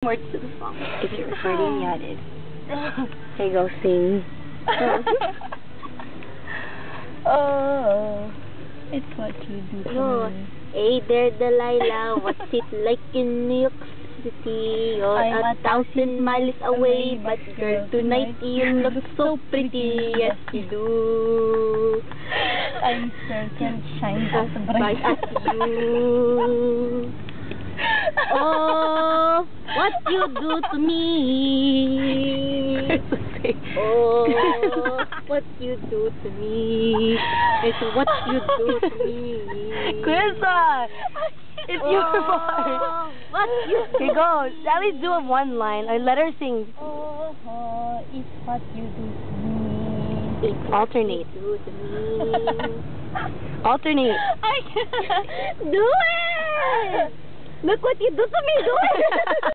Words to the song. Get your recording added. Here you go, sing. Oh, it's what you do to me. Hey there, Delilah. What's it like in New York City? You're I'm 1,000 miles away, but girl, tonight you look so pretty. Yes, you do. I'm certain shines as bright as you. Oh, what you do to me? Oh, what you do to me? It's what you do to me. Krista, it's your part. What you do? Here goes. At least do it one line. Or let her sing. Oh, it's what you do to me. It's alternate. Do to me. Alternate. I can't do it. Look what you do to me, do it.